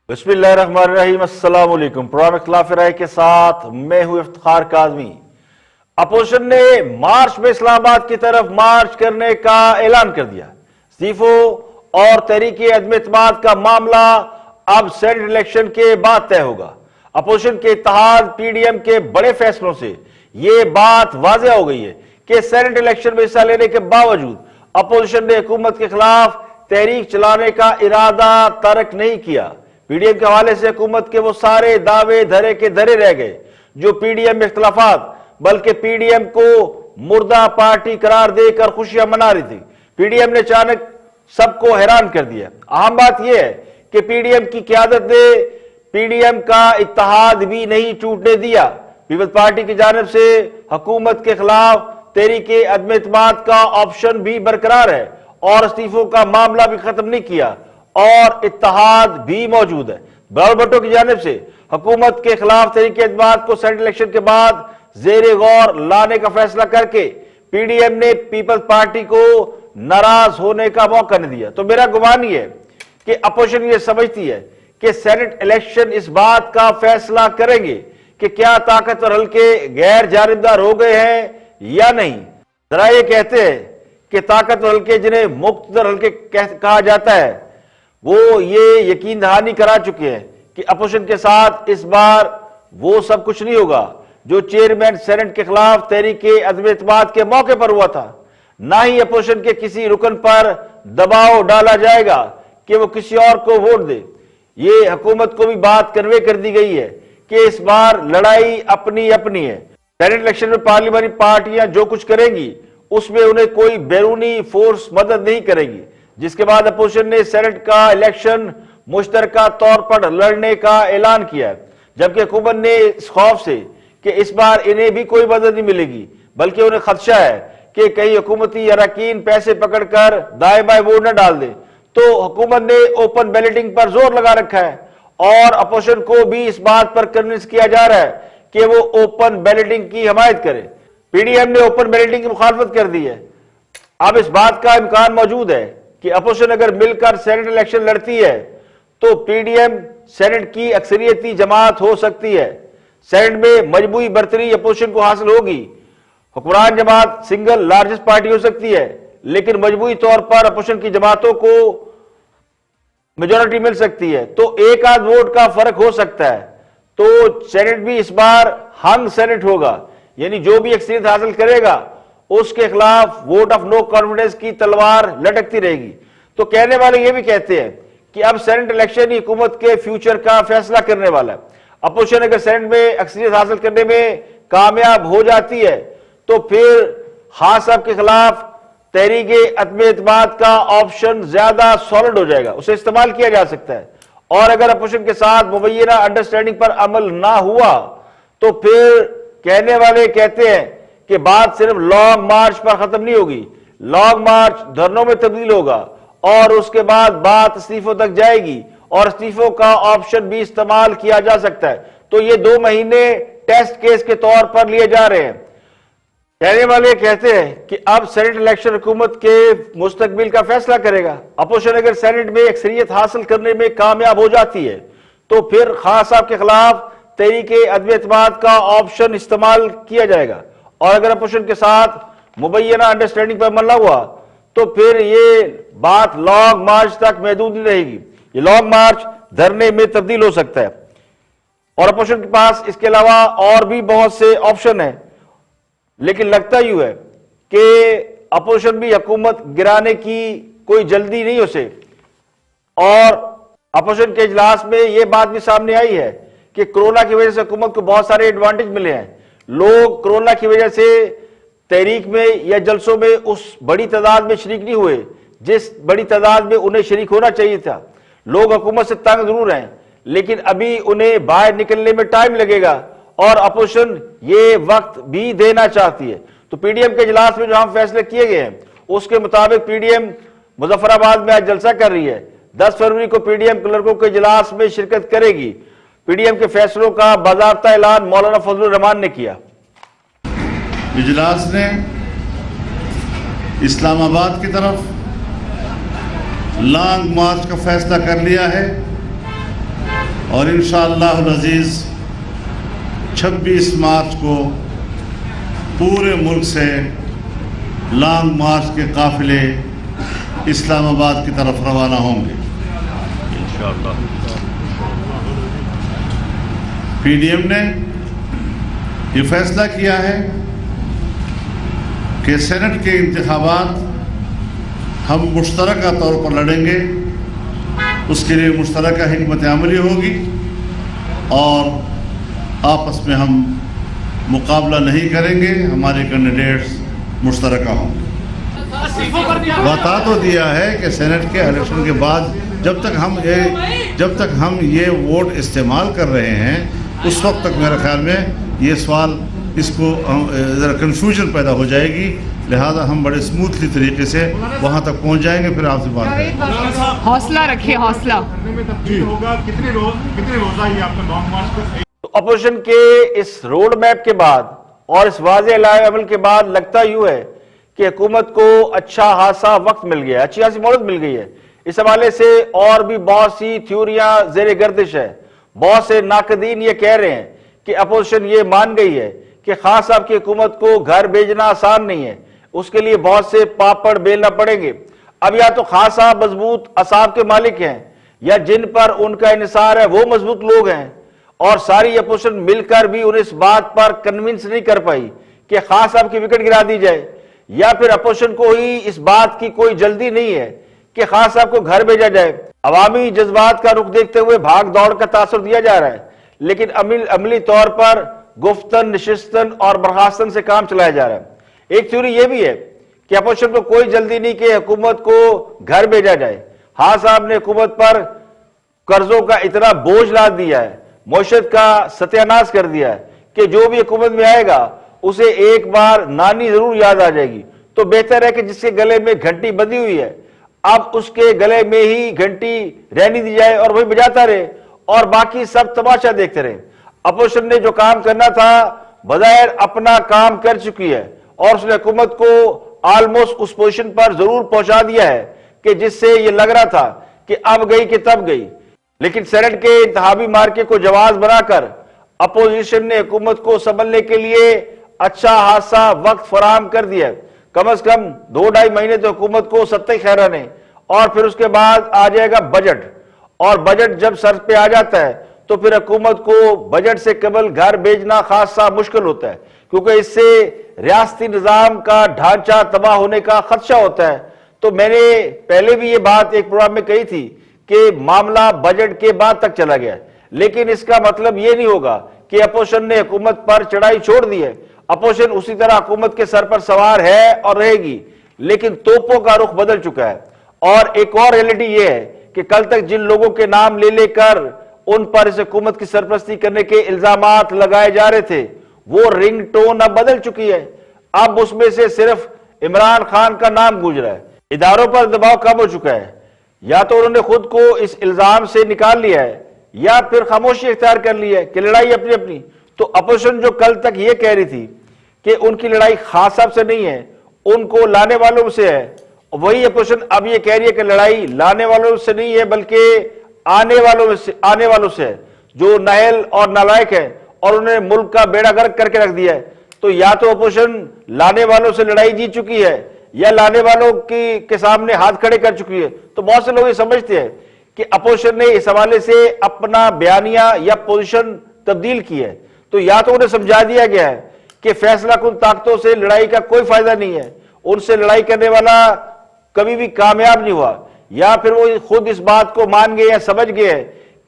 बिस्मिल्लाहिर्रहमानिर्रहीम, अस्सलाम वालेकुम। प्रोग्राम इख्तिलाफ राय के साथ मैं हूं इफ्तिखार काज़मी। अपोजिशन ने मार्च में इस्लामाबाद की तरफ मार्च करने का ऐलान कर दिया। इस्तीफों और तहरीक अदम एतमाद का मामला अब सेनेट इलेक्शन के बाद तय होगा। अपोजिशन के इत्तेहाद पीडीएम के बड़े फैसलों से यह बात वाज़ेह हो गई है कि सेनेट इलेक्शन में हिस्सा लेने के बावजूद अपोजिशन ने हुकूमत के खिलाफ तहरीक चलाने का इरादा तर्क नहीं किया। पीडीएम के हवाले से हुकूमत के वो सारे दावे धरे के धरे रह गए जो पीडीएम में इख्तिलाफात बल्कि पीडीएम को मुर्दा पार्टी करार देकर खुशियां मना रही थी। पीडीएम ने अचानक सबको हैरान कर दिया। अहम बात यह है कि पीडीएम की क़यादत ने पीडीएम का इत्तेहाद भी नहीं टूटने दिया। पीपल्स पार्टी की जानिब से हुकूमत के खिलाफ तहरीक अदम एतमाद का ऑप्शन भी बरकरार है और इस्तीफों का मामला भी खत्म नहीं किया और इत्तेहाद भी मौजूद है। बराबर भुट्टो की जानिब से हुकूमत के खिलाफ तहरीक एतमाद को सेनेट इलेक्शन के बाद जेर गौर लाने का फैसला करके पीडीएम ने पीपल्स पार्टी को नाराज होने का मौका नहीं दिया। तो मेरा गुमान यह है कि अपोजिशन ये समझती है कि सेनेट इलेक्शन इस बात का फैसला करेंगे कि क्या ताकतवर हल्के गैर जानिबदार हो गए हैं या नहीं। जरा ये कहते हैं कि ताकतवर हल्के जिन्हें मुक्तदर हल्के कहा जाता है वो ये यकीन दहानी करा चुके हैं कि अपोजिशन के साथ इस बार वो सब कुछ नहीं होगा जो चेयरमैन सेनेट के खिलाफ तहरीक अदम एतमाद के मौके पर हुआ था। ना ही अपोजिशन के किसी रुकन पर दबाव डाला जाएगा कि वो किसी और को वोट दे। ये हुकूमत को भी बात कन्वे कर दी गई है कि इस बार लड़ाई अपनी अपनी है। सेनेट इलेक्शन में पार्लियामानी पार्टियां जो कुछ करेंगी उसमें उन्हें कोई बैरूनी फोर्स मदद नहीं करेगी। जिसके बाद अपोजिशन ने सेनेट का इलेक्शन मुश्तरका तौर पर लड़ने का ऐलान किया, जबकि हुकूमत ने इस खौफ से कि इस बार इन्हें भी कोई मदद नहीं मिलेगी बल्कि उन्हें खदशा है कि कहीं हुकूमती अरकान पैसे पकड़कर दाएं बाएं वोट न डाल दे, तो हुकूमत ने ओपन बैलेटिंग पर जोर लगा रखा है और अपोजिशन को भी इस बात पर कन्विंस किया जा रहा है कि वो ओपन बैलेटिंग की हिमायत करे। पीडीएम ने ओपन बैलेटिंग की मुखालफत कर दी है। अब इस बात का इम्कान मौजूद है कि अपोजिशन अगर मिलकर सेनेट इलेक्शन लड़ती है तो पीडीएम सेनेट की अक्सरियती जमात हो सकती है। सेनेट में मजबूरी बरतरी अपोजिशन को हासिल होगी। हुक्मरान जमात सिंगल लार्जेस्ट पार्टी हो सकती है लेकिन मजबूरी तौर पर अपोजिशन की जमातों को मेजोरिटी मिल सकती है, तो एक आध वोट का फर्क हो सकता है। तो सेनेट भी इस बार हंग सेनेट होगा, यानी जो भी अक्सरियत हासिल करेगा उसके खिलाफ वोट ऑफ नो कॉन्फिडेंस की तलवार लटकती रहेगी। तो कहने वाले ये भी कहते हैं कि अब सेनेट इलेक्शन ही हुकूमत के फ्यूचर का फैसला करने वाला है। अपोजिशन अगर सेनेट में अक्सरियत हासिल करने में कामयाब हो जाती है तो फिर खान साहब के खिलाफ तहरीक अदम एतमाद का ऑप्शन ज्यादा सॉलिड हो जाएगा, उसे इस्तेमाल किया जा सकता है। और अगर अपोजिशन के साथ मुबैना अंडरस्टैंडिंग पर अमल ना हुआ तो फिर कहने वाले कहते हैं कि बात सिर्फ लॉन्ग मार्च पर खत्म नहीं होगी, लॉन्ग मार्च धरनों में तब्दील होगा और उसके बाद बात इस्तीफों तक जाएगी और इस्तीफों का ऑप्शन भी इस्तेमाल किया जा सकता है। तो ये 2 महीने टेस्ट केस के तौर पर लिए जा रहे हैं। कहने वाले कहते हैं कि अब सेनेट इलेक्शन हुकूमत के मुस्तकबिल का फैसला करेगा। अपोजिशन अगर सेनेट में अक्सरियत हासिल करने में कामयाब हो जाती है तो फिर खान साहब के खिलाफ तहरीक अदम एतमाद का ऑप्शन इस्तेमाल किया जाएगा और अगर अपोजिशन के साथ मुबैना अंडरस्टैंडिंग पर अमल न हुआ तो फिर ये बात लॉन्ग मार्च तक महदूद नहीं रहेगी। ये लॉन्ग मार्च धरने में तब्दील हो सकता है और अपोजिशन के पास इसके अलावा और भी बहुत से ऑप्शन हैं। लेकिन लगता यूं है कि अपोजिशन भी हुकूमत गिराने की कोई जल्दी नहीं उसे। और अपोजिशन के इजलास में यह बात भी सामने आई है कि कोरोना की वजह से हुकूमत को बहुत सारे एडवांटेज मिले हैं। लोग कोरोना की वजह से तहरीक में या जलसों में उस बड़ी तादाद में शरीक नहीं हुए जिस बड़ी तादाद में उन्हें शरीक होना चाहिए था। लोग हुकूमत से तंग जरूर हैं लेकिन अभी उन्हें बाहर निकलने में टाइम लगेगा और अपोजिशन ये वक्त भी देना चाहती है। तो पीडीएम के इजलास में जो हम फैसले किए गए हैं उसके मुताबिक पीडीएम मुजफ्फराबाद में आज जलसा कर रही है। 10 फरवरी को पीडीएम क्लर्कों के इजलास में शिरकत करेगी। पीडीएम के फैसलों का बाज़ाब्ता ऐलान मौलाना फजलुर रहमान ने किया। इजलास ने इस्लामाबाद की तरफ लॉन्ग मार्च का फैसला कर लिया है और इंशाअल्लाह अज़ीज़ 26 मार्च को पूरे मुल्क से लॉन्ग मार्च के काफ़िले इस्लामाबाद की तरफ रवाना होंगे इंशाअल्लाह। पीडीएम ने ये फैसला किया है कि सेनेट के इंतखाबात हम मुश्तरका तौर पर लड़ेंगे। उसके लिए मुश्तरका हिकमत अमली होगी और आपस में हम मुकाबला नहीं करेंगे, हमारे कैंडिडेट्स मुश्तरका होंगे। बता तो दिया है कि सेनेट के इलेक्शन के बाद जब तक हम ये वोट इस्तेमाल कर रहे हैं उस वक्त तक मेरे ख्याल में ये सवाल इसको ज़रा कन्फ्यूजन पैदा हो जाएगी, लिहाजा हम बड़े स्मूथली तरीके से वहाँ तक पहुँच जाएंगे। फिर आपसे बात करेंगे। हौसला रखिए, हौसला होगा। कितने रोजा ये आपका लॉन्ग मार्च का? तो अपोजिशन के इस रोड मैप के बाद और इस वाज़े लाए अमल के बाद लगता यूं है कि हुकूमत को अच्छा खासा वक्त मिल गया, अच्छी खासी मोहलत मिल गई है। इस हवाले से और भी बहुत सी थ्योरियां जेर गर्दिश है। बहुत से नाकदीन ये कह रहे हैं कि अपोजिशन ये मान गई है कि खान साहब की हुकूमत को घर भेजना आसान नहीं है, उसके लिए बहुत से पापड़ बेलना पड़ेंगे। अब या तो खान साहब मजबूत असाब के मालिक हैं या जिन पर उनका इन्हिसार है वो मजबूत लोग हैं, और सारी अपोजिशन मिलकर भी उन्हें इस बात पर कन्विंस नहीं कर पाई कि खान साहब की विकेट गिरा दी जाए, या फिर अपोजिशन को ही इस बात की कोई जल्दी नहीं है कि खान साहब को घर भेजा जाए। अवामी जज्बात का रुख देखते हुए भाग दौड़ का तासुर दिया जा रहा है, लेकिन अमली तौर पर गुफ्तन, निशिस्तन और बर्खास्तन से काम चलाया जा रहा है। एक थ्योरी यह भी है कि अपोजिशन को कोई जल्दी नहीं कि हुकूमत को घर भेजा जाए। खान साहब ने हुकूमत पर कर्जों का इतना बोझ लाद दिया है, मौशत का सत्यानाश कर दिया है कि जो भी हुकूमत में आएगा उसे एक बार नानी जरूर याद आ जाएगी। तो बेहतर है कि जिसके गले में घंटी बंधी हुई है अब उसके गले में ही घंटी रहने दी जाए और वही बजाता रहे और बाकी सब तमाशा देखते रहे। अपोजिशन ने जो काम करना था बज़ाहिर अपना काम कर चुकी है और उसने हुकूमत को ऑलमोस्ट उस पोजीशन पर जरूर पहुंचा दिया है कि जिससे ये लग रहा था कि अब गई कि तब गई। लेकिन सेनेट के इंतखाबी मार्के को जवाब बनाकर अपोजिशन ने हुकूमत को संभलने के लिए अच्छा खासा वक्त फराहम कर दिया। कम से कम 2-2.5 महीने तो हुकूमत को सत्ते खैरा ने, और फिर उसके बाद आ जाएगा बजट, और बजट जब सर पे आ जाता है तो फिर हुकूमत को बजट से केवल घर भेजना खासा मुश्किल होता है, क्योंकि इससे रियासती निजाम का ढांचा तबाह होने का खदशा होता है। तो मैंने पहले भी ये बात एक प्रोग्राम में कही थी कि मामला बजट के बाद तक चला गया, लेकिन इसका मतलब ये नहीं होगा कि अपोजिशन ने हुकूमत पर चढ़ाई छोड़ दी है। अपोजिशन उसी तरह हुकूमत के सर पर सवार है और रहेगी, लेकिन तोपों का रुख बदल चुका है। और एक और रियलिटी यह है कि कल तक जिन लोगों के नाम ले लेकर उन पर इस हुकूमत की सरपरस्ती करने के इल्जामात लगाए जा रहे थे वो रिंग टोन अब बदल चुकी है। अब उसमें से सिर्फ इमरान खान का नाम गूंज रहा है। इदारों पर दबाव कम हो चुका है, या तो उन्होंने खुद को इस इल्जाम से निकाल लिया है या फिर खामोशी इख्तियार कर ली है कि लड़ाई अपनी अपनी। तो अपोजिशन जो कल तक ये कह रही थी कि उनकी लड़ाई खान साहब से नहीं है, उनको लाने वालों से है, वही अपोजिशन अब ये कह रही है कि लड़ाई लाने वालों से नहीं है बल्कि आने वालों से है, जो नाहल और नालायक है और उन्होंने मुल्क का बेड़ा गर्क करके रख दिया है। तो या तो अपोजिशन लाने वालों से लड़ाई जीत चुकी है या लाने वालों के सामने हाथ खड़े कर चुकी है। तो बहुत से लोग ये समझते हैं कि अपोजिशन ने इस हवाले से अपना बयानिया या पोजीशन तब्दील की है। तो या तो उन्हें समझा दिया गया है कि फैसला कुन ताकतों से लड़ाई का कोई फायदा नहीं है, उनसे लड़ाई करने वाला कभी भी कामयाब नहीं हुआ, या फिर वो खुद इस बात को मान गए या समझ गए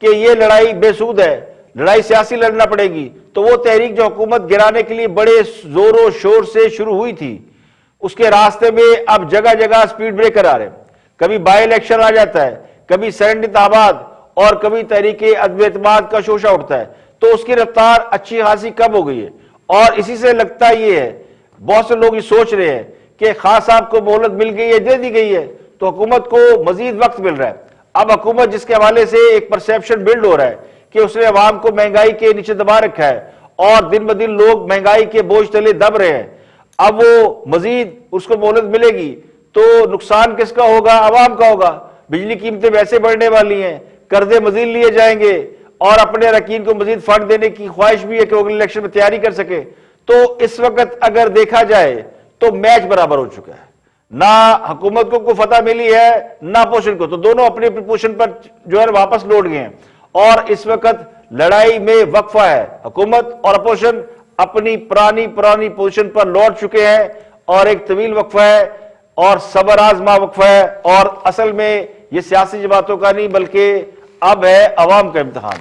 कि ये लड़ाई बेसूद है, लड़ाई सियासी लड़ना पड़ेगी। तो वो तहरीक जो हुकूमत गिराने के लिए बड़े जोरों शोर से शुरू हुई थी, उसके रास्ते में अब जगह जगह स्पीड ब्रेकर आ रहे हैं। कभी बाई इलेक्शन आ जाता है, कभी सेनेट इंतखाबात, और कभी तहरीके अदम एतमाद का शोशा उठता है। तो उसकी रफ्तार अच्छी खासी कम हो गई है, और इसी से लगता ये है, बहुत से लोग ये सोच रहे हैं कि खान साहब को मोहलत मिल गई है, दे दी गई है, तो हुकूमत को मजीद वक्त मिल रहा है। अब हुकूमत जिसके हवाले से एक परसेप्शन बिल्ड हो रहा है कि उसने अवाम को महंगाई के नीचे दबा रखा है और दिन ब दिन लोग महंगाई के बोझ तले दब रहे हैं, अब वो मजीद उसको मोहलत मिलेगी तो नुकसान किसका होगा? अवाम का होगा। बिजली कीमतें वैसे बढ़ने वाली हैं, कर्जे मजीद लिए जाएंगे और अपने अरकान को मजीद फंड देने की ख्वाहिश भी है कि वो अगले इलेक्शन में तैयारी कर सके, तो इस वक्त अगर देखा जाए तो मैच बराबर हो चुका है। ना हुकूमत को फतह मिली है ना अपोजिशन को, तो दोनों अपने अपने पोजीशन पर जो है वापस लौट गए हैं और इस वक्त लड़ाई में वक्फा है। हुकूमत और अपोजिशन अपनी पुरानी पोजीशन पर लौट चुके हैं और एक तवील वक्फा है और सबर आजमा वक्फा है, और असल में ये सियासी जमातों का नहीं बल्कि अब है अवाम का इम्तिहान।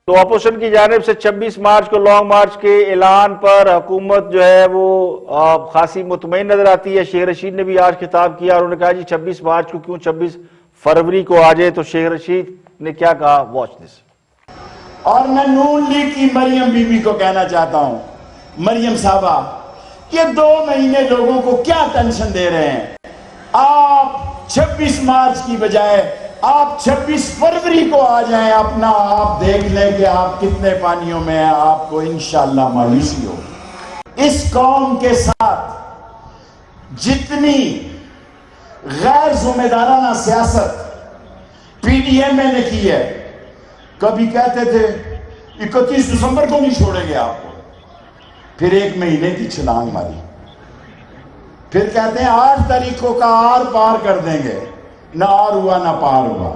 तो अपोजिशन की जानिब से 26 मार्च को लॉन्ग मार्च के ऐलान पर हुकूमत जो है वो खासी मुतमईन नजर आती है। शेख रशीद ने भी आज खिताब किया और उन्होंने कहा जी 26 मार्च को क्यों 26 फरवरी को आ जाए। तो शेख रशीद ने क्या कहा, वॉच दिस। और मैं नून लीग की मरियम बीबी को कहना चाहता हूं, मरियम साहबा, ये 2 महीने लोगों को क्या टेंशन दे रहे हैं। आप 26 मार्च की बजाय आप 26 फरवरी को आ जाएं, अपना आप देख लें कि आप कितने पानियों में हैं, आपको इंशाअल्लाह मायूसी हो। इस कौम के साथ जितनी गैर जिम्मेदाराना सियासत पीडीएमए ने की है, कभी कहते थे 31 दिसंबर को नहीं छोड़ेंगे आपको, फिर 1 महीने की छलांग मारी, फिर कहते हैं 8 तारीखों का आर पार कर देंगे, ना आर हुआ ना पार हुआ,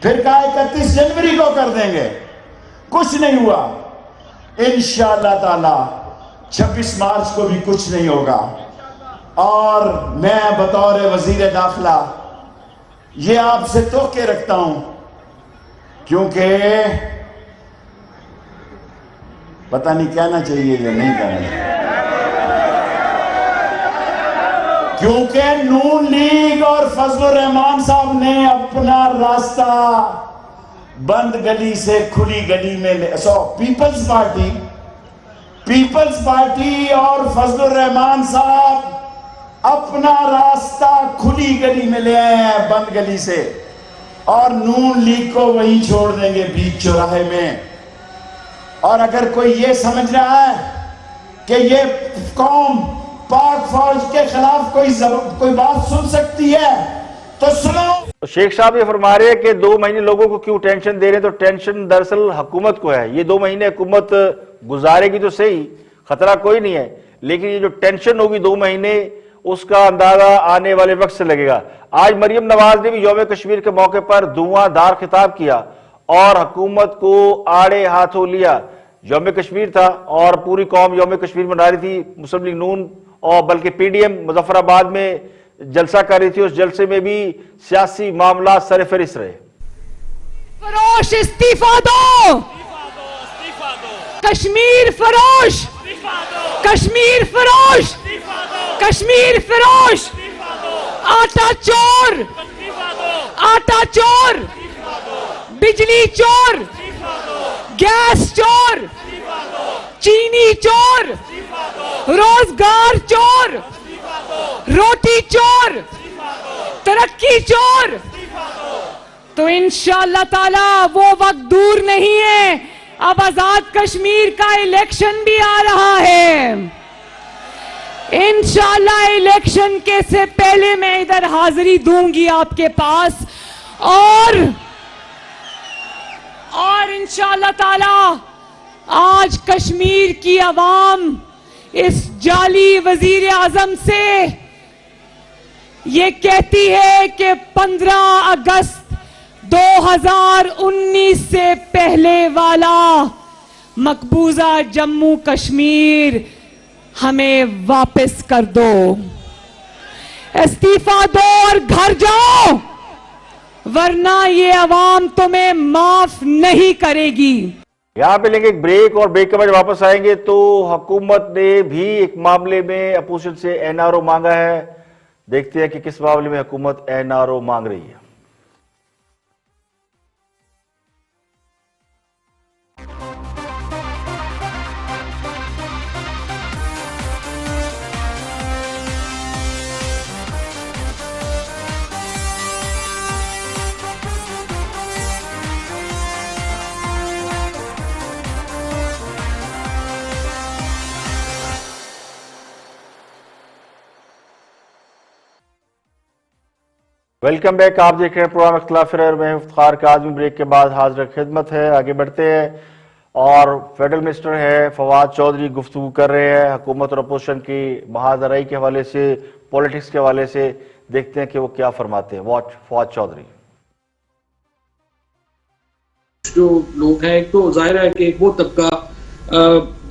फिर कहा 31 जनवरी को कर देंगे, कुछ नहीं हुआ। इंशाअल्लाह ताला 26 मार्च को भी कुछ नहीं होगा। और मैं बतौर वजीर दाखिला ये आपसे तोके रखता हूं, क्योंकि पता नहीं कहना चाहिए या नहीं कहना चाहिए, क्योंकि नून लीग और फजलुर रहमान साहब ने अपना रास्ता बंद गली से खुली गली में पीपल्स पार्टी और फजलुर रहमान साहब अपना रास्ता खुली गली में ले आए हैं, बंद गली से, और नून लीग को वहीं छोड़ देंगे बीच चौराहे में। और अगर कोई ये समझ रहा है कि ये कौम पाक फौज के खिलाफ कोई बात सुन सकती है तो सुनो। तो शेख साहब ये फरमा रहे हैं कि 2 महीने लोगों को क्यों टेंशन दे रहे हैं, तो टेंशन दरअसल हुकूमत को है। ये 2 महीने हुकूमत गुजारेगी तो सही, खतरा कोई नहीं है, लेकिन ये जो टेंशन होगी 2 महीने, उसका अंदाजा आने वाले वक्त से लगेगा। आज मरियम नवाज ने भी यौम कश्मीर के मौके पर धुआंधार खिताब किया और हुकूमत को आड़े हाथों लिया। यौम कश्मीर था और पूरी कौम यौम कश्मीर मना रही थी, मुस्लिम लीग नून और बल्कि पीडीएम मुजफ्फराबाद में जलसा कर रही थी। उस जलसे में भी सियासी मामला सरफहरिस्त रहे। फरोश इस्तीफा दो, कश्मीर फरोश, कश्मीर फरोश, कश्मीर फरोश, आटा चोर, आटा चोर, बिजली चोर, गैस चोर, चीनी चोर, रोजगार चोर, रोटी चोर, तरक्की चोर। तो इंशाअल्लाह ताला वो वक्त दूर नहीं है, अब आजाद कश्मीर का इलेक्शन भी आ रहा है। इंशाअल्लाह इलेक्शन के से पहले मैं इधर हाजिरी दूंगी आपके पास, और इंशाअल्लाह ताला आज कश्मीर की आवाम इस जाली वजीर आजम से ये कहती है कि 15 अगस्त 2019 से पहले वाला मकबूजा जम्मू कश्मीर हमें वापस कर दो, इस्तीफा दो और घर जाओ, वरना ये आवाम तुम्हें माफ नहीं करेगी। यहां पे लेंगे एक ब्रेक और ब्रेक के बाद वापस आएंगे तो हुकूमत ने भी एक मामले में अपोजिशन से एनआरओ मांगा है। देखते हैं कि किस मामले में हुकूमत एनआरओ मांग रही है। Welcome back. आप देख रहे हैं प्रोग्राम इख्तिलाफ राय, मैं इफ्तिखार काज़मी। ब्रेक के बाद हाजिर खिदमत है। आगे बढ़ते हैं और फेडरल मिनिस्टर है फवाद चौधरी गुफ्तगू कर रहे हैं हुकूमत और अपोजिशन की महाजराई के हवाले से, पॉलिटिक्स के हवाले से। देखते हैं कि वो क्या फरमाते हैं। वॉच फवाद चौधरी। जो लोग हैं, एक तो जाहिर है कि एक वो तबका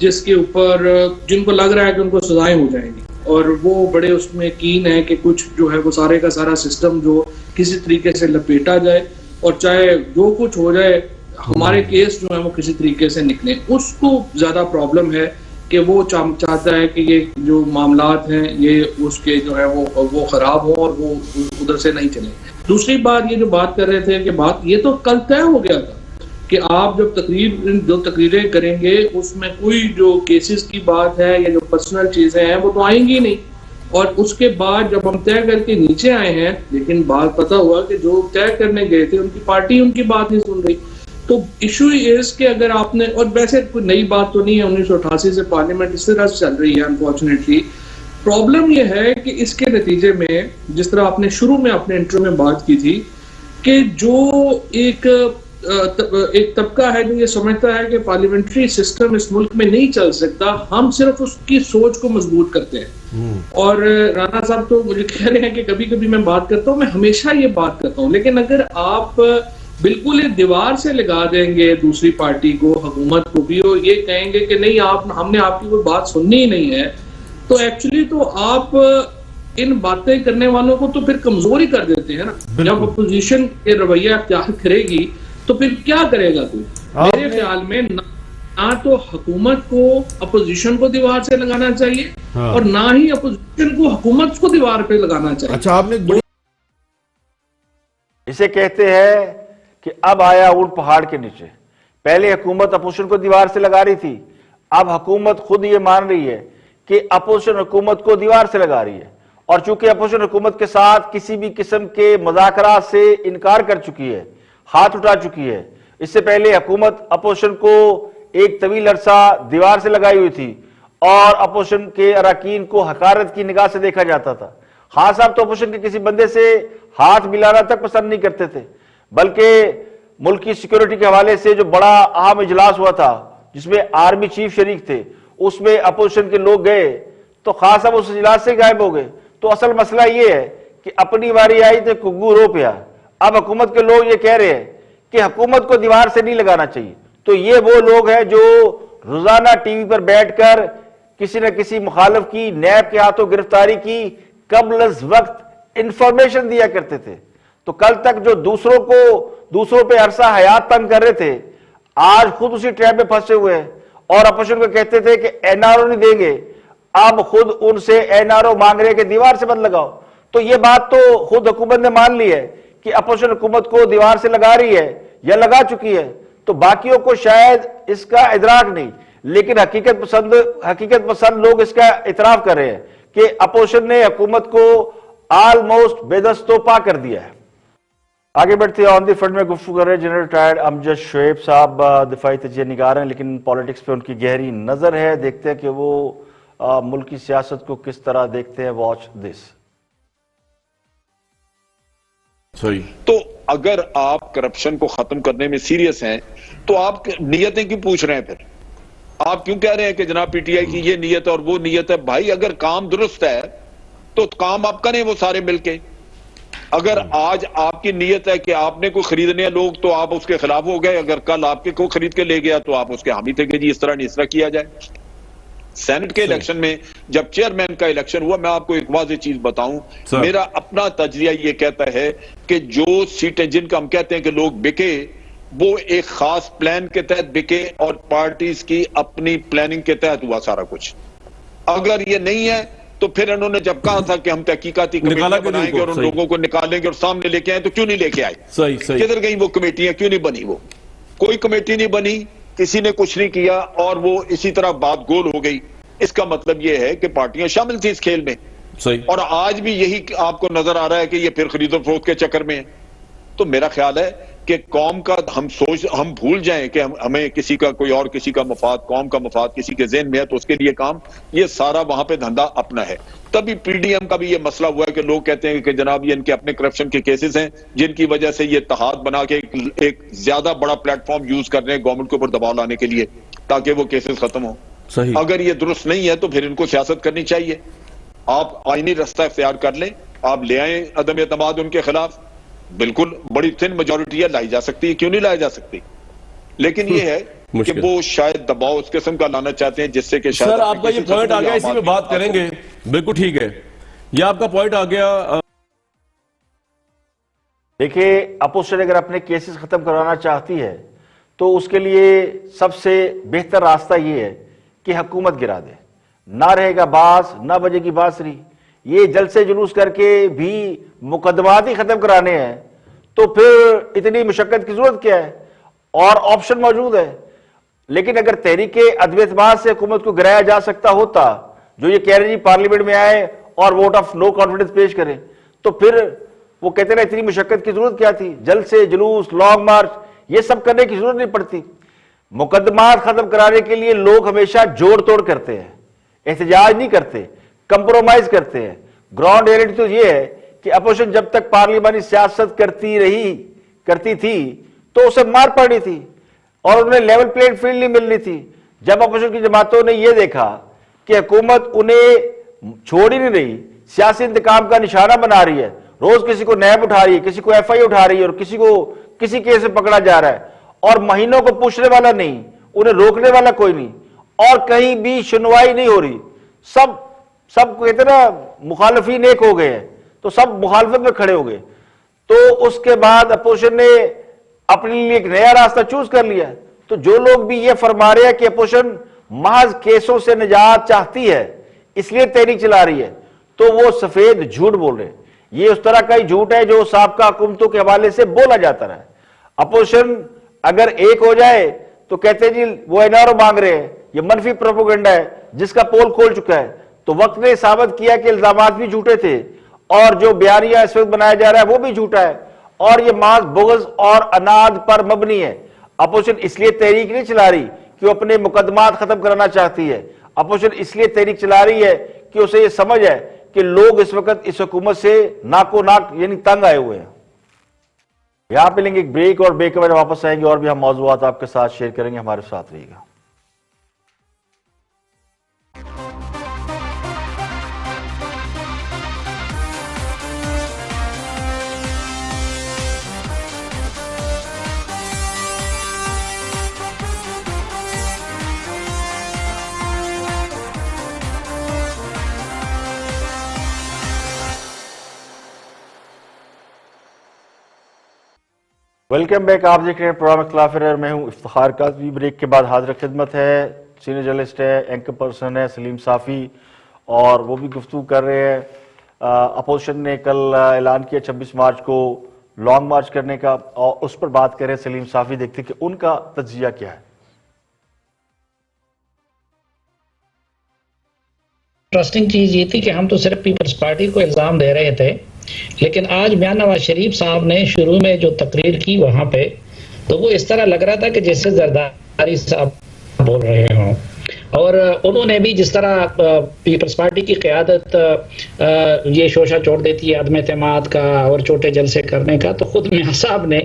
जिसके ऊपर जिनको लग रहा है कि उनको सजाएं हो जाएंगी और वो बड़े उसमें कीन है कि कुछ जो है वो सारे का सारा सिस्टम जो किसी तरीके से लपेटा जाए और चाहे जो कुछ हो जाए हमारे केस जो है वो किसी तरीके से निकले। उसको ज्यादा प्रॉब्लम है कि वो चाहता है कि ये जो मामलात हैं ये उसके जो है वो खराब हो और वो उधर से नहीं चले। दूसरी बात, ये जो बात कर रहे थे कि बात ये तो कल तय हो गया था कि आप जब तकरीरें करेंगे उसमें कोई जो केसेस की बात है या जो पर्सनल चीजें हैं वो तो आएंगी नहीं। और उसके बाद जब हम तय करके नीचे आए हैं, लेकिन बात पता हुआ कि जो तय करने गए थे उनकी पार्टी उनकी बात नहीं सुन रही। तो इशू इज कि अगर आपने, और वैसे कोई नई बात तो नहीं है, 1988 से पार्लियामेंट इस तरह से चल रही है। अनफॉर्चुनेटली प्रॉब्लम यह है कि इसके नतीजे में, जिस तरह आपने शुरू में अपने इंट्रो में बात की थी, कि जो एक तबका है जो ये समझता है कि पार्लियामेंट्री सिस्टम इस मुल्क में नहीं चल सकता, हम सिर्फ उसकी सोच को मजबूत करते हैं। और राणा साहब तो मुझे कह रहे हैं कि कभी कभी मैं बात करता हूँ, मैं हमेशा ये बात करता हूँ, लेकिन अगर आप बिल्कुल एक दीवार से लगा देंगे दूसरी पार्टी को, हुकूमत को भी, और ये कहेंगे कि नहीं हमने आपकी कोई बात सुननी ही नहीं है, तो एक्चुअली तो आप इन बातें करने वालों को तो फिर कमजोर ही कर देते हैं ना। जब अपोजिशन के रवैया अख्तियार करेगी तो फिर क्या करेगा कोई? मेरे ख्याल में ना तो हुकूमत को अपोजिशन को दीवार से लगाना चाहिए और ना ही अपोजिशन को हुकूमत को दीवार पे लगाना चाहिए। अच्छा, आपने इसे कहते हैं कि अब आया ऊंट पहाड़ के नीचे। पहले हुकूमत अपोजिशन को दीवार से लगा रही थी, अब हुकूमत खुद ये मान रही है कि अपोजिशन हुकूमत को दीवार से लगा रही है। और चूंकि अपोजिशन हुकूमत के साथ किसी भी किस्म के मुज़ाकरात से इनकार कर चुकी है, हाथ उठा चुकी है। इससे पहले हुकूमत अपोजिशन को एक तवील अरसा दीवार से लगाई हुई थी और अपोजिशन के अरकान को हकारत की निगाह से देखा जाता था। खान साहब तो अपोजिशन के किसी बंदे से हाथ मिलाना तक पसंद नहीं करते थे, बल्कि मुल्क की सिक्योरिटी के हवाले से जो बड़ा अहम इजलास हुआ था जिसमें आर्मी चीफ शरीक थे, उसमें अपोजिशन के लोग गए तो खान साहब उस इजलास से गायब हो गए। तो असल मसला यह है कि अपनी बारी आई तो कुग्गू रो पिया। अब हुकूमत के लोग ये कह रहे हैं कि हुकूमत को दीवार से नहीं लगाना चाहिए। तो ये वो लोग हैं जो रोजाना टीवी पर बैठकर किसी न किसी मुखालिफ की नैब के हाथों गिरफ्तारी की कब्ल वक्त इंफॉर्मेशन दिया करते थे। तो कल तक जो दूसरों पे अरसा हयात तंग कर रहे थे, आज खुद उसी ट्रैप में फंसे हुए हैं और अपोजिशन को कहते थे कि एनआरओ नहीं देंगे, अब खुद उनसे एनआरओ मांग रहे कि दीवार से मत लगाओ। तो ये बात तो खुद हुकूमत ने मान ली है कि अपोजिशन हुकूमत को दीवार से लगा रही है या लगा चुकी है। तो बाकियों को शायद इसका इदराक नहीं, लेकिन हकीकत पसंद लोग इसका इतराफ कर रहे हैं कि अपोजिशन ने हुकूमत को ऑलमोस्ट बेदस्तोपा कर दिया है। आगे बढ़ते हैं। ऑन द फ्रंट में गुफ्तगू कर रहे हैं जनरल रिटायर्ड अमजद शुएब साहब। दिफाई तजिया निगार हैं, लेकिन पॉलिटिक्स पे उनकी गहरी नजर है। देखते हैं कि वो मुल्क की सियासत को किस तरह देखते हैं। Watch this. सही। तो अगर आप करप्शन को खत्म करने में सीरियस हैं तो आप नियतें क्यों पूछ रहे हैं? फिर आप क्यों कह रहे हैं कि जनाब पीटीआई की ये नियत और वो नियत है? भाई अगर काम दुरुस्त है तो काम आप करें वो सारे मिलके। अगर आज आपकी नियत है कि आपने को खरीदने हैं लोग तो आप उसके खिलाफ हो गए, अगर कल आपके को खरीद के ले गया तो आप उसके हामी थे कि जी इस तरह नहीं, इस तरह किया जाए। सेनेट के इलेक्शन में जब चेयरमैन का इलेक्शन हुआ, मैं आपको एक वाज़ेह चीज बताऊं, मेरा अपना तजरिया ये कहता है कि जो सीटें जिनका हम कहते हैं कि लोग बिके, वो एक खास प्लान के तहत बिके और पार्टीज की अपनी प्लानिंग के तहत हुआ सारा कुछ। अगर ये नहीं है तो फिर उन्होंने जब कहा था कि हम तहकीकाती कमेटियां बनाएंगे और उन लोगों को निकालेंगे और सामने लेके आए, तो क्यों नहीं लेके आए? सही। किधर गई वो कमेटियां? क्यों नहीं बनी? वो कोई कमेटी नहीं बनी, किसी ने कुछ नहीं किया और वो इसी तरह बात गोल हो गई। इसका मतलब यह है कि पार्टियां शामिल थी इस खेल में। सही। और आज भी यही आपको नजर आ रहा है कि ये फिर खरीदो फरोख्त के चक्कर में है। तो मेरा ख्याल है कि कौम का हम भूल जाएं कि हमें किसी का कोई और किसी का मफाद, कौम का मफाद किसी के ज़हन में है तो उसके लिए काम, ये सारा वहां पे धंधा अपना है। तभी पीडीएम का भी ये मसला हुआ है कि लोग कहते हैं कि जनाब ये इनके अपने करप्शन के केसेस हैं जिनकी वजह से ये इत्तेहाद बना के एक ज्यादा बड़ा प्लेटफॉर्म यूज कर रहे हैं गवर्नमेंट के ऊपर दबाव लाने के लिए ताकि वो केसेस खत्म हो। सही। अगर ये दुरुस्त नहीं है तो फिर इनको सियासत करनी चाहिए। आप आईनी रास्ता इख्तियार कर लें, आप ले आए अदम एतमाद उनके खिलाफ, बिल्कुल बड़ी थिन मेजॉरिटी है, लाई जा सकती है, क्यों नहीं लाई जा सकती। लेकिन ये है कि वो शायद दबाव उस किस्म का लाना चाहते हैं जिससे कि शायद सर आपका ये पॉइंट आ गया, इसी में बात करेंगे। बिल्कुल ठीक है, ये आपका पॉइंट आ गया। देखिए, अपोजिशन अगर अपने केसेस खत्म करवाना चाहती है तो उसके लिए सबसे बेहतर रास्ता ये है कि हुकूमत गिरा दे। ना रहेगा बास, ना बजेगी बांसुरी। ये जलसे जुलूस करके भी मुकदमात ही खत्म कराने हैं तो फिर इतनी मुशक्कत की जरूरत क्या है? और ऑप्शन मौजूद है। लेकिन अगर तहरीके अदम एतमाद से हुकूमत को गिराया जा सकता होता, जो ये कह रहे जी पार्लियामेंट में आए और वोट ऑफ नो कॉन्फिडेंस पेश करें, तो फिर वो कहते ना इतनी मुशक्कत की जरूरत क्या थी? जलसे जुलूस, लॉन्ग मार्च, ये सब करने की जरूरत नहीं पड़ती। मुकदमात खत्म कराने के लिए लोग हमेशा जोड़ तोड़ करते हैं, एहतजाज नहीं करते, कंप्रोमाइज करते हैं। ग्राउंड रियलिटी तो ये है कि अपोजिशन जब तक पार्लियामानी सियासत करती थी तो उसे मार पड़नी थी और उन्हें लेवल प्लेइंग फील्ड नहीं मिलनी थी। जब अपोजिशन की जमातों ने यह देखा कि हुकूमत उन्हें छोड़ ही नहीं रही, सियासी इंतकाम का निशाना बना रही है, रोज किसी को नैब उठा रही है, किसी को एफआई उठा रही है और किसी को किसी केस में पकड़ा जा रहा है और महीनों को पूछने वाला नहीं, उन्हें रोकने वाला कोई नहीं और कहीं भी सुनवाई नहीं हो रही। सब कहते ना मुखालफीन एक हो गए हैं तो सब मुखालफत में खड़े हो गए। तो उसके बाद अपोजिशन ने अपने लिए एक नया रास्ता चूज कर लिया। तो जो लोग भी ये फरमा रहे हैं कि अपोजिशन महज केसों से निजात चाहती है इसलिए तहरीक चला रही है, तो वो सफेद झूठ बोल रहे हैं। ये उस तरह का ही झूठ है जो साबका हुकूमतों के हवाले से बोला जाता रहा है। अपोजिशन अगर एक हो जाए तो कहते हैं जी वो एनआरओ मांग रहे हैं, ये मनफी प्रोपेगेंडा है जिसका पोल खोल चुका है। तो वक्त ने साबित किया कि इल्जामात भी झूठे थे और जो बयानिया इस वक्त बनाया जा रहा है वो भी झूठा है और ये मास बुग़्ज़ और अनाद पर मबनी है। अपोजिशन इसलिए तहरीक नहीं चला रही कि वो अपने मुकदमात खत्म कराना चाहती है। अपोजिशन इसलिए तहरीक चला रही है कि उसे ये समझ है कि लोग इस वक्त इस हुकूमत से नाको नाक यानी तंग आए हुए हैं। यहां पे लेंगे एक ब्रेक और ब्रेक के बाद वापस आएंगे और भी हम मौज़ूआत आपके साथ शेयर करेंगे। हमारे साथ रहिएगा। Welcome back. आप देख रहे हैं प्रोग्राम इख्तिलाफ राय, मैं हूं इफ्तिखार काज़मी। ब्रेक के बाद हाजिर खिदमत है सीनियर जर्नलिस्ट है, एंकर पर्सन है सलीम साफ़ी और वो भी गुफ्तगू कर रहे हैं। अपोजिशन ने कल ऐलान किया 26 मार्च को लॉन्ग मार्च करने का और उस पर बात कर रहे हैं सलीम साफ़ी। देखते कि उनका तज्जिया क्या है। इंटरेस्टिंग चीज ये थी कि हम तो सिर्फ पीपल्स पार्टी को इल्जाम दे रहे थे, लेकिन आज मियां नवाज शरीफ साहब ने शुरू में जो तकरीर की वहां पे तो वो इस तरह लग रहा था कि जैसे जरदारी साहब बोल रहे हों और उन्होंने भी जिस तरह पीपल्स पार्टी की क़यादत ये शोशा छोड़ देती है अदम एतमाद का और छोटे जलसे करने का, तो खुद मियां साहब ने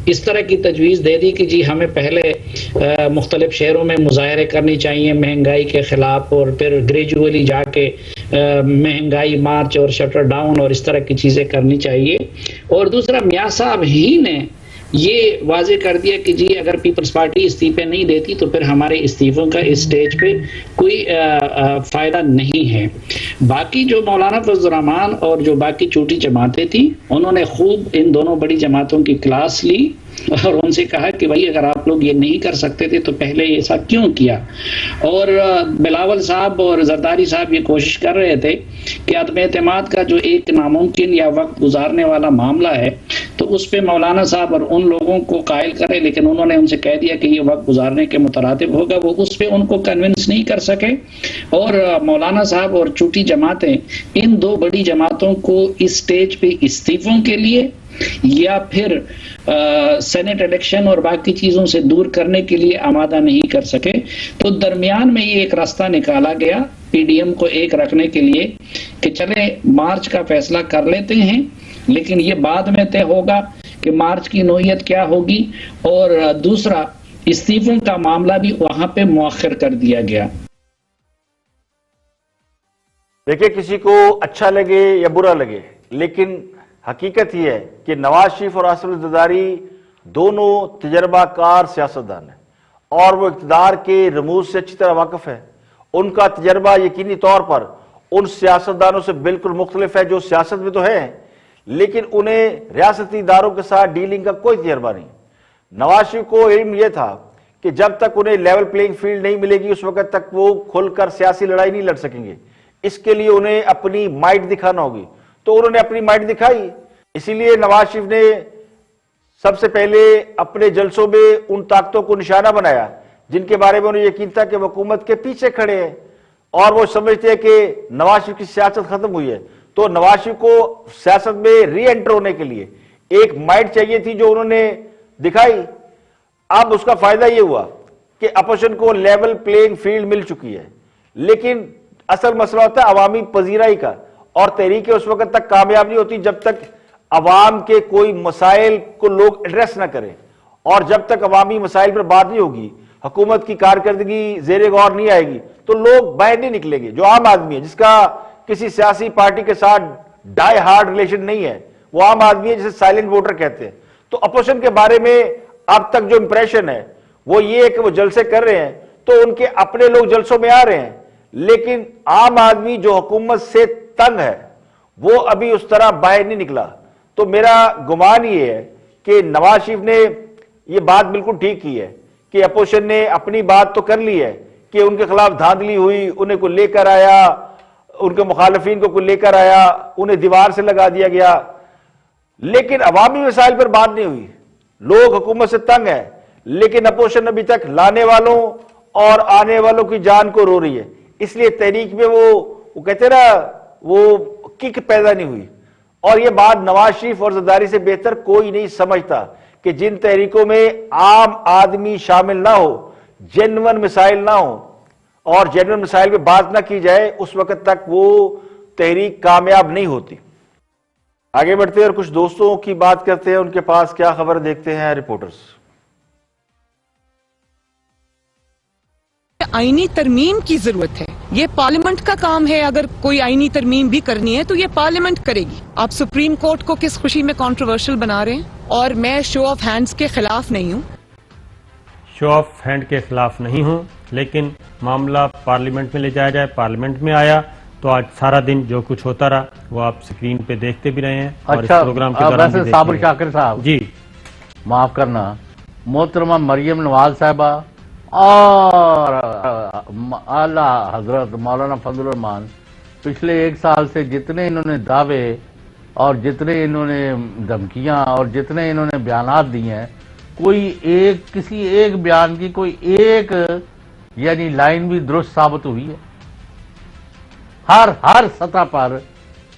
इस तरह की तजवीज़ दे दी कि जी हमें पहले मुख्तलिफ शहरों में मुजाहरे करनी चाहिए महंगाई के ख़िलाफ़ और फिर ग्रेजुअली जाके महंगाई मार्च और शटर डाउन और इस तरह की चीज़ें करनी चाहिए। और दूसरा मियां साहब ही ने ये वाजे कर दिया कि जी अगर पीपल्स पार्टी इस्तीफे नहीं देती तो फिर हमारे इस्तीफों का इस स्टेज पे कोई फ़ायदा नहीं है। बाकी जो मौलाना फजल रहमान और जो बाकी छोटी जमातें थी उन्होंने खूब इन दोनों बड़ी जमातों की क्लास ली और उनसे कहा कि भाई अगर आप लोग ये नहीं कर सकते थे तो पहले ऐसा क्यों किया। और बिलावल साहब और जरदारी साहब ये कोशिश कर रहे थे कि अदम एतमाद का जो एक नामुमकिन या वक्त गुजारने वाला मामला है तो उस पर मौलाना साहब और उन लोगों को कायल करे, लेकिन उन्होंने उनसे कह दिया कि ये वक्त गुजारने के मुतरातिब होगा। वो उस पर उनको कन्विंस नहीं कर सके और मौलाना साहब और छोटी जमातें इन दो बड़ी जमातों को इस स्टेज पे इस्तीफों के लिए या फिर सेनेट इलेक्शन और बाकी चीजों से दूर करने के लिए आमादा नहीं कर सके, तो दरमियान में ये एक रास्ता निकाला गया पीडीएम को एक रखने के लिए कि चले मार्च का फैसला कर लेते हैं, लेकिन ये बाद में तय होगा कि मार्च की नौयत क्या होगी। और दूसरा, इस्तीफों का मामला भी वहां पे मुअख्खर कर दिया गया। देखिए, किसी को अच्छा लगे या बुरा लगे, लेकिन हकीकत यह है कि नवाज शरीफ और आसिफ जरदारी दोनों तजर्बाकार सियासतदान हैं और वो इक़्तिदार के रमूज से अच्छी तरह वाकिफ है। उनका तजर्बा यकीनी तौर पर उन सियासतदानों से बिल्कुल मुख्तलिफ है जो सियासत में तो है, लेकिन उन्हें रियासती इदारों के साथ डीलिंग का कोई तजर्बा नहीं। नवाज शरीफ को इल्म यह था कि जब तक उन्हें लेवल प्लेइंग फील्ड नहीं मिलेगी उस वक्त तक वो खुलकर सियासी लड़ाई नहीं लड़ सकेंगे। इसके लिए उन्हें अपनी माइट दिखाना होगी, तो उन्होंने अपनी माइट दिखाई। इसीलिए नवाज शरीफ ने सबसे पहले अपने जलसों में उन ताकतों को निशाना बनाया जिनके बारे में उन्हें यकीन था कि वो हुकूमत के पीछे खड़े हैं और वो समझते हैं कि नवाज शरीफ की सियासत खत्म हुई है। तो नवाज शरीफ को सियासत में री एंटर होने के लिए एक माइट चाहिए थी जो उन्होंने दिखाई। अब उसका फायदा यह हुआ कि अपोजिशन को लेवल प्लेइंग फील्ड मिल चुकी है, लेकिन असल मसला होता है अवामी पजीराई का, और तहरीकें उस वक्त तक कामयाब नहीं होती जब तक अवाम के कोई मसाइल को लोग एड्रेस ना करें। और जब तक अवामी मसाइल पर बात नहीं होगी, हुकूमत की कारकर्दगी ज़ेरे गौर नहीं आएगी, तो लोग बाहर नहीं निकलेंगे। जो आम आदमी है जिसका किसी सियासी पार्टी के साथ डाई हार्ड रिलेशन नहीं है, वो आम आदमी है जिसे साइलेंट वोटर कहते हैं। तो अपोजिशन के बारे में अब तक जो इंप्रेशन है वो ये है कि वो जलसे कर रहे हैं तो उनके अपने लोग जलसों में आ रहे हैं, लेकिन आम आदमी जो हुकूमत से तंग है वो अभी उस तरह बाहर नहीं निकला। तो मेरा गुमान ये है कि नवाज शरीफ ने ये बात बिल्कुल ठीक की है कि अपोजिशन ने अपनी बात तो कर ली है कि उनके खिलाफ धांधली हुई, उन्हें को लेकर आया, उनके मुखालफिन को लेकर आया, उन्हें दीवार से लगा दिया गया, लेकिन अवामी मसाइल पर बात नहीं हुई। लोग हुकूमत से तंग है, लेकिन अपोजिशन अभी तक लाने वालों और आने वालों की जान को रो रही है। इसलिए तहरीक में वो कहते ना, वो किक पैदा नहीं हुई। और ये बात नवाज शरीफ और जरदारी से बेहतर कोई नहीं समझता कि जिन तहरीकों में आम आदमी शामिल ना हो, जेन्युइन मिसाइल ना हो और जेन्युइन मिसाइल पे बात ना की जाए, उस वक्त तक वो तहरीक कामयाब नहीं होती। आगे बढ़ते हैं और कुछ दोस्तों की बात करते हैं, उनके पास क्या खबर देखते हैं रिपोर्टर्स। आईनी तरमीम की जरूरत है, ये पार्लियामेंट का काम है। अगर कोई आईनी तरमीम भी करनी है तो ये पार्लियामेंट करेगी। आप सुप्रीम कोर्ट को किस खुशी में कंट्रोवर्शियल बना रहे हैं? और मैं शो ऑफ हैंड्स के खिलाफ नहीं हूँ, शो ऑफ हैंड के खिलाफ नहीं हूँ, लेकिन मामला पार्लियामेंट में ले जाया जाए। पार्लियामेंट में आया तो आज सारा दिन जो कुछ होता रहा वो आप स्क्रीन पे देखते भी रहे हैं। और अच्छा, इस प्रोग्राम के दौरान वैसे साबिर शाकिर साहब जी माफ करना, मोहतरमा मरियम नवाज साहबा और आला हजरत मौलाना फजल रहमान पिछले एक साल से जितने इन्होंने दावे और जितने इन्होंने धमकियां और जितने इन्होंने बयानात दिए हैं, कोई एक किसी एक बयान की कोई एक यानी लाइन भी दुरुस्त साबित हुई है हर सतह पर।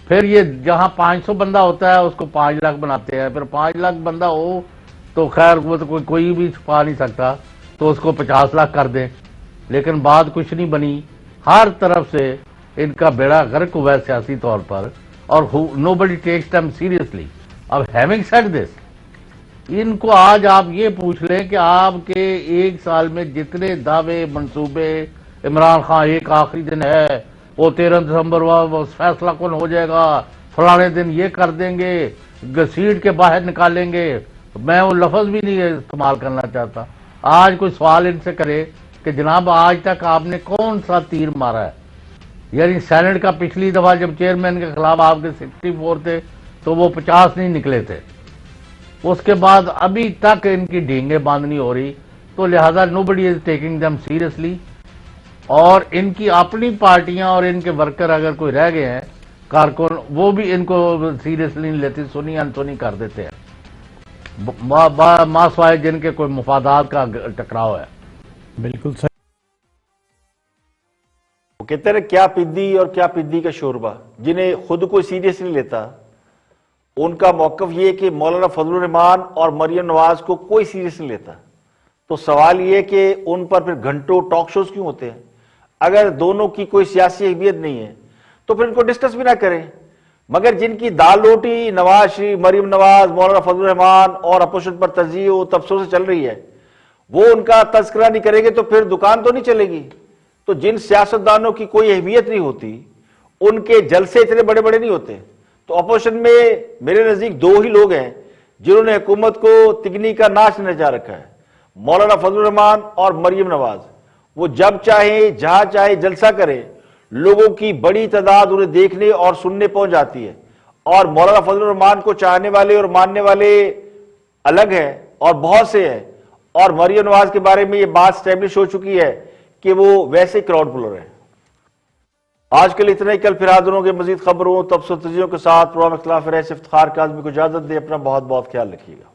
फिर ये जहां 500 बंदा होता है उसको 5 लाख बनाते हैं, फिर 5 लाख बंदा हो तो खैर वो तो कोई भी छुपा नहीं सकता, तो उसको 50 लाख कर दें, लेकिन बात कुछ नहीं बनी। हर तरफ से इनका बेड़ा गर्क हुआ है सियासी तौर पर और नोबडी टेक्स देम सीरियसली। अब हैविंग सेड दिस, इनको आज आप ये पूछ लें कि आपके एक साल में जितने दावे मंसूबे, इमरान खान एक आखिरी दिन है, वो 13 दिसंबर वो फैसला कौन हो जाएगा, फलाने दिन ये कर देंगे, घसीट के बाहर निकालेंगे, मैं वो लफ्ज भी नहीं इस्तेमाल करना चाहता। आज कोई सवाल इनसे करे कि जनाब आज तक आपने कौन सा तीर मारा है? यानी सेनेट का पिछली दफा जब चेयरमैन के खिलाफ आपके 64 थे तो वो 50 नहीं निकले थे, उसके बाद अभी तक इनकी ढींगे बंद नहीं हो रही, तो लिहाजा nobody is taking them seriously. और इनकी अपनी पार्टियां और इनके वर्कर अगर कोई रह गए हैं कारकुन, वो भी इनको सीरियसली नहीं लेते, सुनी अनसुनी कर देते हैं, मासवाए जिनके कोई मुफादात का टकराव है। बिल्कुल सही। वो कहते हैं क्या पिद्दी और क्या पिद्दी का शोरबा, जिन्हें खुद को सीरियस नहीं लेता उनका मौकफ ये कि मौलाना फजलुर रहमान और मरियम नवाज को कोई सीरियस नहीं लेता। तो सवाल ये कि उन पर फिर घंटों टॉक शोज क्यों होते हैं? अगर दोनों की कोई सियासी अहमियत नहीं है तो फिर इनको डिस्कस भी ना करें। मगर जिनकी दाल रोटी नवाज शरीफ, मरियम नवाज, मौलाना फजलुर रहमान और अपोजिशन पर तरजीह व तबसरों से चल रही है, वो उनका तस्करा नहीं करेंगे तो फिर दुकान तो नहीं चलेगी। तो जिन सियासतदानों की कोई अहमियत नहीं होती, उनके जलसे इतने बड़े बड़े नहीं होते। तो अपोजिशन में मेरे नजदीक दो ही लोग हैं जिन्होंने हुकूमत को तिगनी का नाच नचा रखा है, मौलाना फजलुर रहमान और मरियम नवाज। वो जब चाहे जहां चाहे जलसा करे, लोगों की बड़ी तादाद उन्हें देखने और सुनने पहुंच जाती है। और मौलाना फजलुर रहमान को चाहने वाले और मानने वाले अलग हैं और बहुत से हैं, और मरियम नवाज के बारे में ये बात स्टैब्लिश हो चुकी है कि वो वैसे क्राउड पुलर है। आज के लिए इतना ही। कल फिर हाजिर होंगे मजीद खबरों, तबसरों के साथ। प्रोग्राम इख्तिलाफ राय से इफ्तिखार काज़मी को इजाजत दे। अपना बहुत बहुत ख्याल रखिएगा।